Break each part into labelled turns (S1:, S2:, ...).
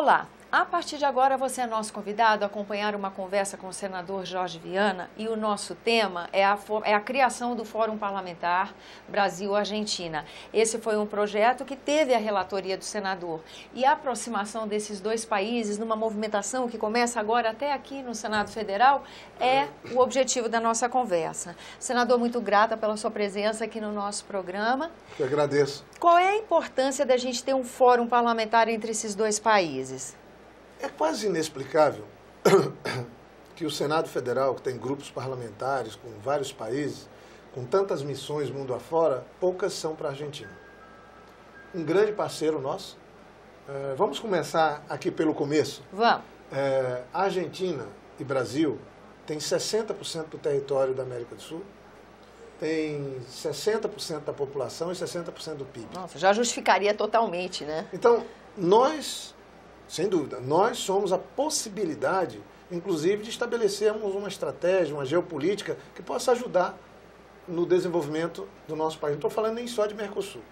S1: Olá, a partir de agora você é nosso convidado a acompanhar uma conversa com o senador Jorge Viana e o nosso tema é a criação do Fórum Parlamentar Brasil-Argentina. Esse foi um projeto que teve a relatoria do senador e a aproximação desses dois países numa movimentação que começa agora até aqui no Senado Federal é o objetivo da nossa conversa. Senador, muito grata pela sua presença aqui no nosso programa.
S2: Eu agradeço.
S1: Qual é a importância da gente ter um fórum parlamentar entre esses dois países?
S2: É quase inexplicável que o Senado Federal, que tem grupos parlamentares com vários países, com tantas missões mundo afora, poucas são para a Argentina. Um grande parceiro nosso. Vamos começar aqui pelo começo.
S1: Vamos.
S2: A Argentina e Brasil têm 60% do território da América do Sul, tem 60% da população e 60% do PIB.
S1: Nossa, já justificaria totalmente, né?
S2: Então, nós... Sem dúvida, nós somos a possibilidade, inclusive, de estabelecermos uma estratégia, uma geopolítica que possa ajudar no desenvolvimento do nosso país. Não estou falando nem só de Mercosul.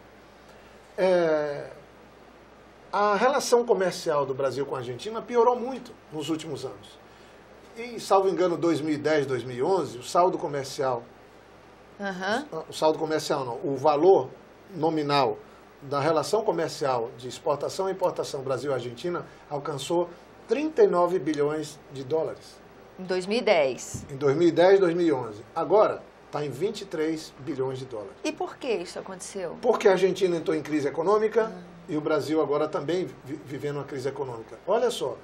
S2: A relação comercial do Brasil com a Argentina piorou muito nos últimos anos. E, salvo engano, 2010, 2011, o saldo comercial, o valor nominal da relação comercial de exportação e importação Brasil-Argentina alcançou 39 bilhões de dólares.
S1: Em 2010.
S2: Em 2010, 2011. Agora está em 23 bilhões de dólares.
S1: E por que isso aconteceu?
S2: Porque a Argentina entrou em crise econômica e o Brasil agora também vivendo uma crise econômica. Olha só,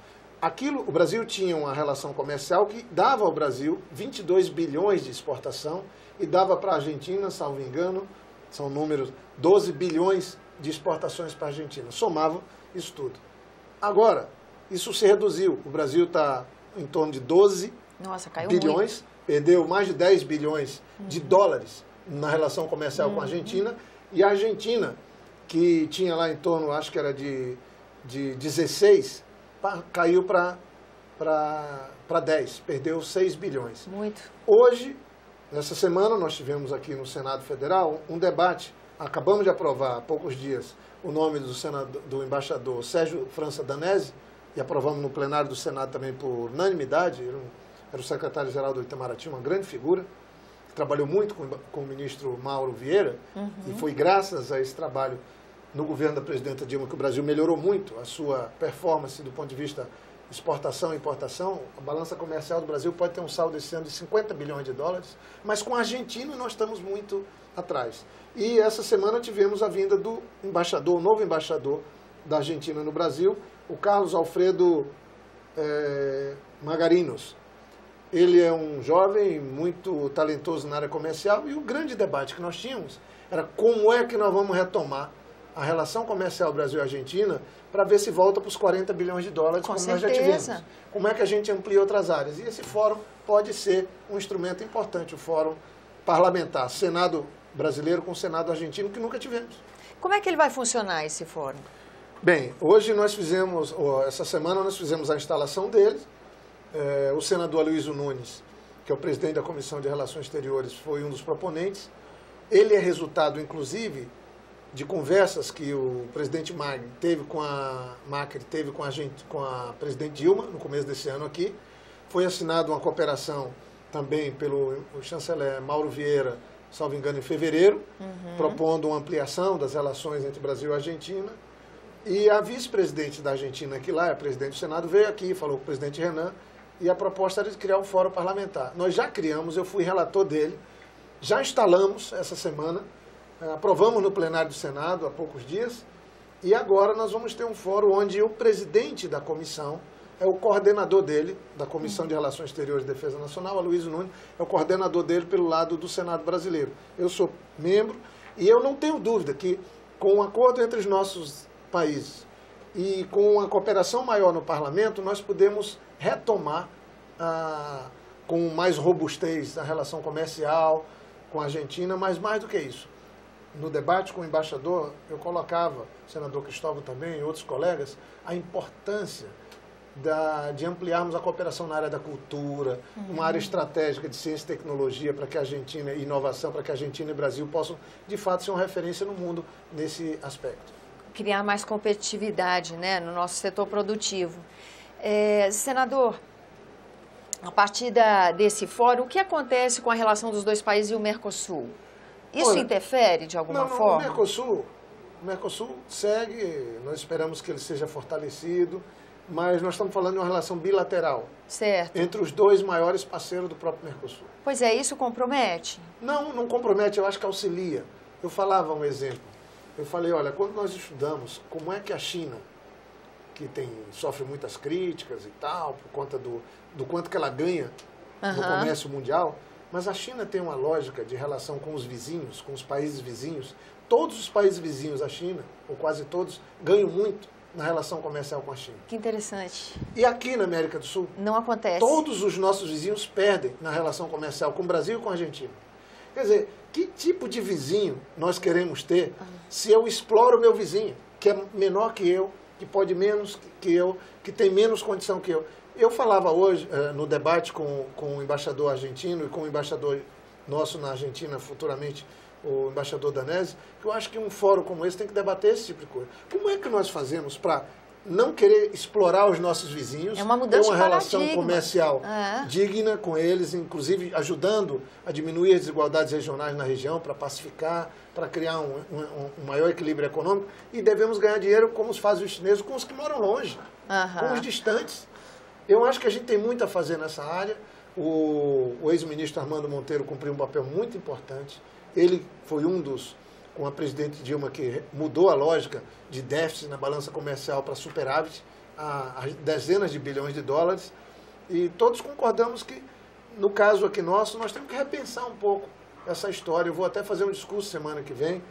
S2: o Brasil tinha uma relação comercial que dava ao Brasil 22 bilhões de exportação e dava para a Argentina, salvo engano, são números, 12 bilhões de exportações para a Argentina. Somavam isso tudo. Agora, isso se reduziu. O Brasil está em torno de 12 bilhões, perdeu mais de 10 bilhões de dólares na relação comercial com a Argentina. E a Argentina, que tinha lá em torno, acho que era de 16, caiu para 10, perdeu 6 bilhões.
S1: Muito.
S2: Hoje, nessa semana, nós tivemos aqui no Senado Federal um debate. Acabamos de aprovar há poucos dias o nome do embaixador Sérgio França Danesi, e aprovamos no plenário do Senado também por unanimidade. Ele era o secretário-geral do Itamaraty, uma grande figura, que trabalhou muito com o ministro Mauro Vieira, e foi graças a esse trabalho no governo da presidenta Dilma que o Brasil melhorou muito a sua performance do ponto de vista exportação e importação. A balança comercial do Brasil pode ter um saldo esse ano de 50 bilhões de dólares, mas com a Argentina nós estamos muito atrás. E essa semana tivemos a vinda do embaixador, o novo embaixador da Argentina no Brasil, o Carlos Alfredo Magarinos. Ele é um jovem muito talentoso na área comercial e o grande debate que nós tínhamos era como é que nós vamos retomar a relação comercial Brasil-Argentina para ver se volta para os 40 bilhões de dólares, como nós já tivemos. Como é que a gente amplia outras áreas? E esse fórum pode ser um instrumento importante, o fórum parlamentar, Senado brasileiro com o Senado argentino, que nunca tivemos.
S1: Como é que ele vai funcionar, esse fórum?
S2: Bem, hoje nós fizemos, essa semana nós fizemos a instalação dele. O senador Aloysio Nunes, que é o presidente da Comissão de Relações Exteriores, foi um dos proponentes. Ele é resultado, inclusive, de conversas que o presidente Macri teve com a presidente Dilma no começo desse ano aqui. Foi assinada uma cooperação também pelo chanceler Mauro Vieira, salvo engano, em fevereiro, propondo uma ampliação das relações entre Brasil e Argentina. E a vice-presidente da Argentina, que lá é a presidente do Senado, veio aqui, falou com o presidente Renan, e a proposta era de criar um fórum parlamentar. Nós já criamos, eu fui relator dele, já instalamos essa semana, aprovamos no plenário do Senado há poucos dias, e agora nós vamos ter um fórum onde o presidente da comissão é o coordenador dele, da Comissão de Relações Exteriores e Defesa Nacional, Aloysio Nunes, é o coordenador dele pelo lado do Senado brasileiro. Eu sou membro e eu não tenho dúvida que, com um acordo entre os nossos países e com uma cooperação maior no parlamento, nós podemos retomar com mais robustez a relação comercial com a Argentina, mas mais do que isso. No debate com o embaixador, eu colocava, o senador Cristóvão também e outros colegas, a importância de ampliarmos a cooperação na área da cultura, uma área estratégica de ciência e tecnologia para que a Argentina e inovação, para que a Argentina e o Brasil possam, de fato, ser uma referência no mundo nesse aspecto.
S1: criar mais competitividade, né, no nosso setor produtivo. Senador, a partir desse fórum, o que acontece com a relação dos dois países e o Mercosul? Isso interfere de alguma forma?
S2: O Mercosul segue, nós esperamos que ele seja fortalecido, mas nós estamos falando de uma relação bilateral.
S1: Certo.
S2: Entre os dois maiores parceiros do próprio Mercosul.
S1: Pois é, isso compromete?
S2: Não compromete, eu acho que auxilia. Eu falava um exemplo. Eu falei, olha, quando nós estudamos como é que a China, que sofre muitas críticas e tal, por conta do quanto que ela ganha no comércio mundial, mas a China tem uma lógica de relação com os vizinhos, com os países vizinhos. Todos os países vizinhos à China, ou quase todos, ganham muito na relação comercial com a China.
S1: Que interessante.
S2: E aqui na América do Sul?
S1: Não acontece.
S2: Todos os nossos vizinhos perdem na relação comercial com o Brasil e com a Argentina. Quer dizer, que tipo de vizinho nós queremos ter se eu exploro o meu vizinho, que é menor que eu, que pode menos que eu, que tem menos condição que eu? Eu falava hoje, no debate com o embaixador argentino e com o embaixador nosso na Argentina futuramente, o embaixador Danese, que eu acho que um fórum como esse tem que debater esse tipo de coisa. Como é que nós fazemos para não querer explorar os nossos vizinhos,
S1: ter uma
S2: relação comercial digna com eles, inclusive ajudando a diminuir as desigualdades regionais na região, para pacificar, para criar um maior equilíbrio econômico, e devemos ganhar dinheiro como fazem os chineses com os que moram longe, com os distantes. Eu acho que a gente tem muito a fazer nessa área. O ex-ministro Armando Monteiro cumpriu um papel muito importante. Ele foi um dos, com a presidente Dilma, que mudou a lógica de déficit na balança comercial para superávit, a dezenas de bilhões de dólares. E todos concordamos que, no caso aqui nosso, nós temos que repensar um pouco essa história. Eu vou até fazer um discurso semana que vem,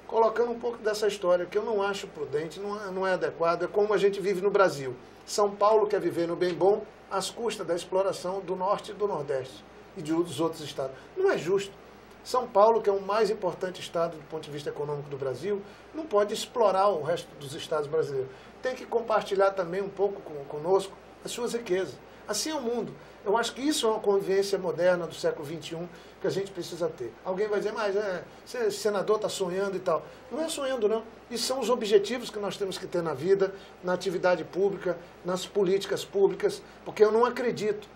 S2: colocando um pouco dessa história, que eu não acho prudente, não é adequado. É como a gente vive no Brasil. São Paulo quer viver no bem bom às custas da exploração do Norte e do Nordeste e dos outros estados. Não é justo. São Paulo, que é o mais importante estado do ponto de vista econômico do Brasil, não pode explorar o resto dos estados brasileiros. Tem que compartilhar também um pouco conosco as suas riquezas. Assim é o mundo. Eu acho que isso é uma convivência moderna do século XXI que a gente precisa ter. Alguém vai dizer, mas esse senador está sonhando e tal. Não é sonhando, não. Isso são os objetivos que nós temos que ter na vida, na atividade pública, nas políticas públicas, porque eu não acredito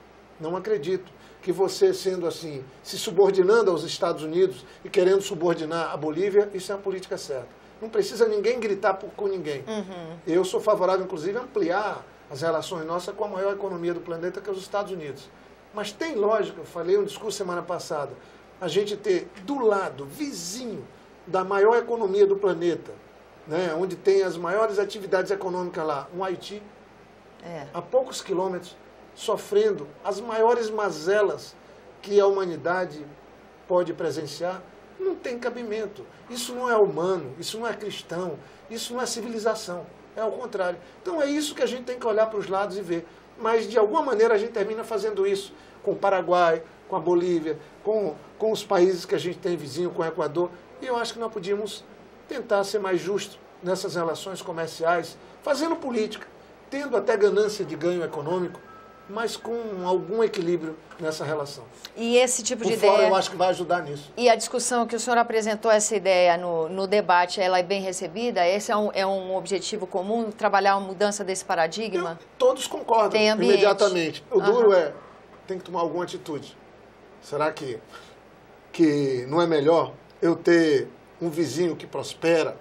S2: que você, sendo assim, se subordinando aos Estados Unidos e querendo subordinar a Bolívia, isso é a política certa. Não precisa ninguém gritar com ninguém. Eu sou favorável, inclusive, a ampliar as relações nossas com a maior economia do planeta, que é os Estados Unidos. Mas tem lógica, eu falei um discurso semana passada, a gente ter do lado, vizinho, da maior economia do planeta, né, onde tem as maiores atividades econômicas lá, um Haiti, a poucos quilômetros, sofrendo as maiores mazelas que a humanidade pode presenciar, não tem cabimento. Isso não é humano, isso não é cristão, isso não é civilização. É ao contrário. Então é isso que a gente tem que olhar para os lados e ver. Mas de alguma maneira a gente termina fazendo isso com o Paraguai, com a Bolívia, com os países que a gente tem vizinho, com o Equador. E eu acho que nós podíamos tentar ser mais justos nessas relações comerciais, fazendo política, tendo até ganância de ganho econômico, mas com algum equilíbrio nessa relação.
S1: E esse tipo de
S2: ideia... O fórum eu acho que vai ajudar nisso.
S1: E a discussão que o senhor apresentou, essa ideia no debate, ela é bem recebida? Esse é um objetivo comum, trabalhar uma mudança desse paradigma?
S2: Todos concordam imediatamente. O duro tem que tomar alguma atitude. Será que não é melhor eu ter um vizinho que prospera,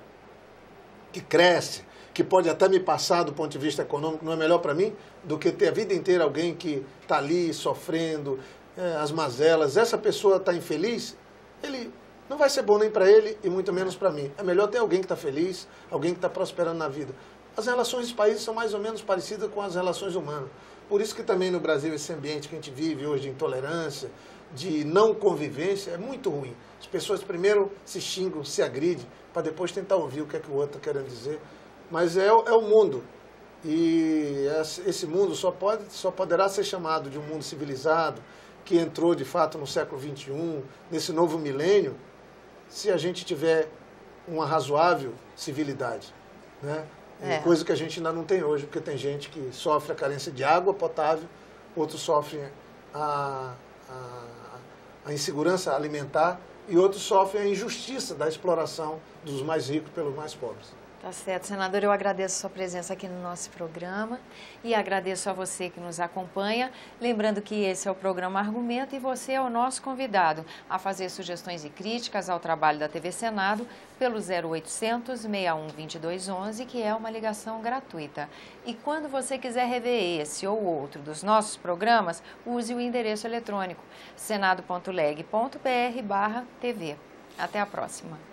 S2: que cresce, que pode até me passar do ponto de vista econômico, não é melhor para mim do que ter a vida inteira alguém que está ali sofrendo as mazelas. Essa pessoa está infeliz, ele não vai ser bom nem para ele e muito menos para mim. É melhor ter alguém que está feliz, alguém que está prosperando na vida. As relações dos países são mais ou menos parecidas com as relações humanas. Por isso que também no Brasil esse ambiente que a gente vive hoje de intolerância, de não convivência, é muito ruim. As pessoas primeiro se xingam, se agridem, para depois tentar ouvir o que é que o outro está querendo dizer. Mas é o mundo. E esse mundo só poderá ser chamado de um mundo civilizado, que entrou de fato no século XXI, nesse novo milênio, se a gente tiver uma razoável civilidade, né? Coisa que a gente ainda não tem hoje, porque tem gente que sofre a carência de água potável, outros sofrem a insegurança alimentar e outros sofrem a injustiça da exploração dos mais ricos pelos mais pobres.
S1: Tá certo, senador, eu agradeço a sua presença aqui no nosso programa e agradeço a você que nos acompanha. Lembrando que esse é o programa Argumento e você é o nosso convidado a fazer sugestões e críticas ao trabalho da TV Senado pelo 0800 61 2211, que é uma ligação gratuita. E quando você quiser rever esse ou outro dos nossos programas, use o endereço eletrônico senado.leg.br/TV. Até a próxima.